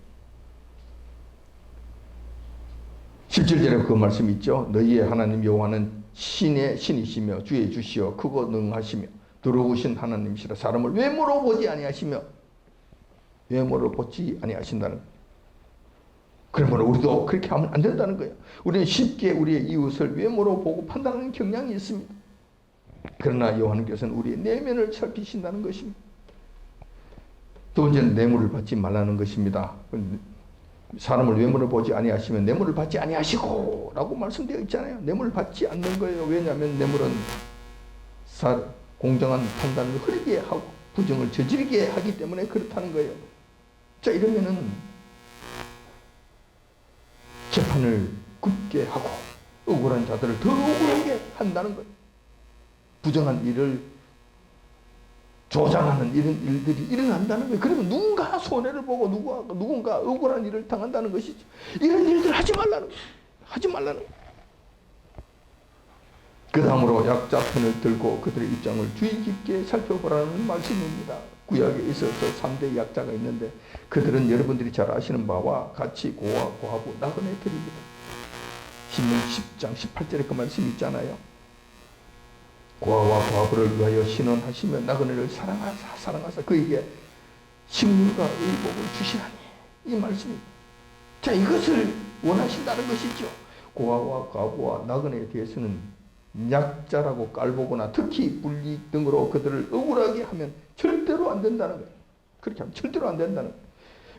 Speaker 1: 17절에 그 말씀이 있죠. 너희의 하나님 여호와는 신의 신이시며 주의 주시여 크고 능하시며 들어오신 하나님이시라. 사람을 외모로 보지 아니하시며 외모를 보지 아니하신다는 거예요. 그러면 우리도 그렇게 하면 안 된다는 거예요. 우리는 쉽게 우리의 이웃을 외모로 보고 판단하는 경향이 있습니다. 그러나 여호와께서는 우리의 내면을 살피신다는 것입니다. 두 번째는 뇌물을 받지 말라는 것입니다. 사람을 외모를 보지 아니하시면 뇌물을 받지 아니하시고 라고 말씀되어 있잖아요. 뇌물을 받지 않는 거예요. 왜냐하면 뇌물은 공정한 판단을 흐리게 하고 부정을 저지르게 하기 때문에 그렇다는 거예요. 자, 이러면은 재판을 굽게 하고 억울한 자들을 더 억울하게 한다는 거예요. 부정한 일을 조장하는 이런 일들이 일어난다는 거예요. 그러면 누군가 손해를 보고 누군가 억울한 일을 당한다는 것이죠. 이런 일들 하지 말라는 거예요. 하지 말라는 거예요. 그 다음으로 약자 편을 들고 그들의 입장을 주의 깊게 살펴보라는 말씀입니다. 구약에 있어서 3대 약자가 있는데 그들은 여러분들이 잘 아시는 바와 같이 고아, 고하부, 나그네들입니다. 신명 10장 18절에 그 말씀이 있잖아요. 고아와 고아부를 위하여 신원하시며 나그네를 사랑하사 그에게 식물과 의복을 주시나니 이 말씀입니다. 자, 이것을 원하신다는 것이죠. 고아와 과부와 나그네에 대해서는 약자라고 깔보거나 특히 불이익 등으로 그들을 억울하게 하면 절대로 안 된다는 거예요. 그렇게 하면 절대로 안 된다는 거예요.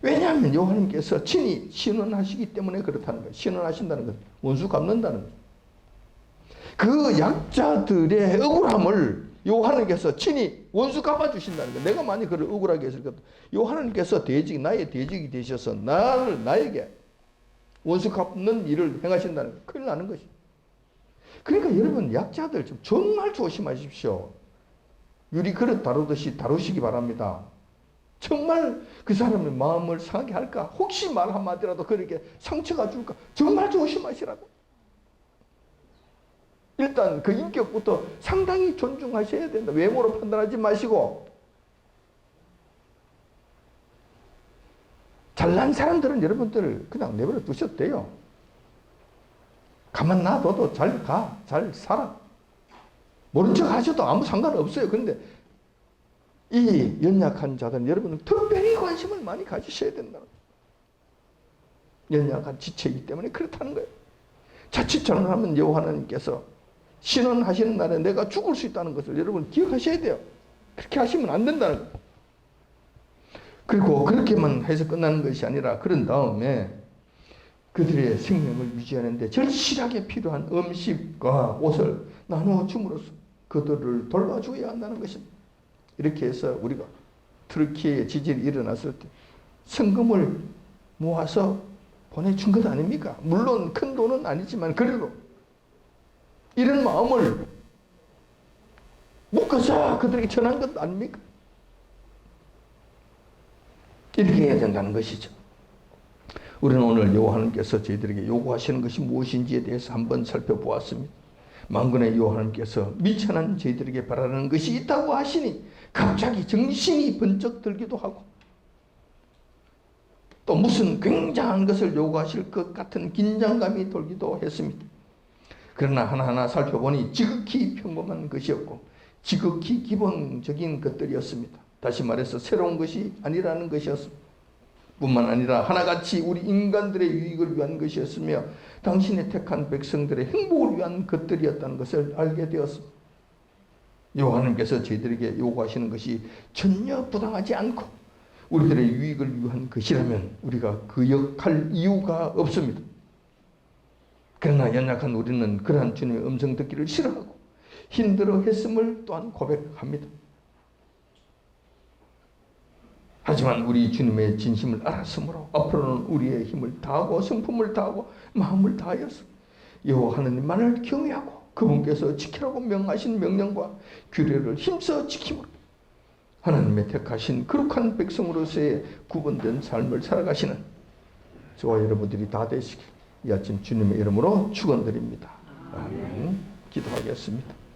Speaker 1: 왜냐하면 여호와님께서 친히 신원하시기 때문에 그렇다는 거예요. 신원하신다는 것, 원수 갚는다는 거예요. 그 약자들의 억울함을 여호와님께서 친히 원수 갚아주신다는 거예요. 내가 만약 그를 억울하게 했을 것, 여호와님께서 나의 대적이 되셔서 나에게 원수 갚는 일을 행하신다는 거예요. 큰일 나는 것이. 그러니까 여러분, 약자들 좀 정말 조심하십시오. 유리 그릇 다루듯이 다루시기 바랍니다. 정말 그 사람의 마음을 상하게 할까? 혹시 말 한마디라도 그렇게 상처가 줄까? 정말 조심하시라고. 일단 그 인격부터 상당히 존중하셔야 된다. 외모로 판단하지 마시고. 잘난 사람들은 여러분들 그냥 내버려 두셔도 돼요. 가만 놔둬도 잘 가, 잘 살아. 모른 척 하셔도 아무 상관없어요. 그런데 이 연약한 자들은 여러분은 특별히 관심을 많이 가지셔야 된다. 연약한 지체이기 때문에 그렇다는 거예요. 자칫 잘못하면 여호와 하나님께서 신원하시는 날에 내가 죽을 수 있다는 것을 여러분 기억하셔야 돼요. 그렇게 하시면 안 된다는 거예요. 그리고 그렇게만 해서 끝나는 것이 아니라 그런 다음에 그들의 생명을 유지하는데 절실하게 필요한 음식과 옷을 나누어 줌으로써 그들을 돌봐줘야 한다는 것입니다. 이렇게 해서 우리가 터키의 지진이 일어났을 때 성금을 모아서 보내준 것 아닙니까? 물론 큰 돈은 아니지만 그래도 이런 마음을 묶어서 그들에게 전한 것 아닙니까? 이렇게 해야 된다는 것이죠. 우리는 오늘 여호와 하나님께서 저희들에게 요구하시는 것이 무엇인지에 대해서 한번 살펴보았습니다. 만군의 여호와 하나님께서 미천한 저희들에게 바라는 것이 있다고 하시니 갑자기 정신이 번쩍 들기도 하고 또 무슨 굉장한 것을 요구하실 것 같은 긴장감이 돌기도 했습니다. 그러나 하나하나 살펴보니 지극히 평범한 것이었고 지극히 기본적인 것들이었습니다. 다시 말해서 새로운 것이 아니라는 것이었습니다. 뿐만 아니라 하나같이 우리 인간들의 유익을 위한 것이었으며 당신의 택한 백성들의 행복을 위한 것들이었다는 것을 알게 되었습니다. 여호와 하나님께서 저희들에게 요구하시는 것이 전혀 부당하지 않고 우리들의 유익을 위한 것이라면 우리가 거역할 이유가 없습니다. 그러나 연약한 우리는 그러한 주님의 음성 듣기를 싫어하고 힘들어했음을 또한 고백합니다. 하지만 우리 주님의 진심을 알았으므로 앞으로는 우리의 힘을 다하고 성품을 다하고 마음을 다하여서 여호와 하나님만을 경외하고 그분께서 지키라고 명하신 명령과 규례를 힘써 지킴으로 하나님의 택하신 거룩한 백성으로서의 구분된 삶을 살아가시는 저와 여러분들이 다 되시길 이 아침 주님의 이름으로 축원드립니다. 아멘. 기도하겠습니다.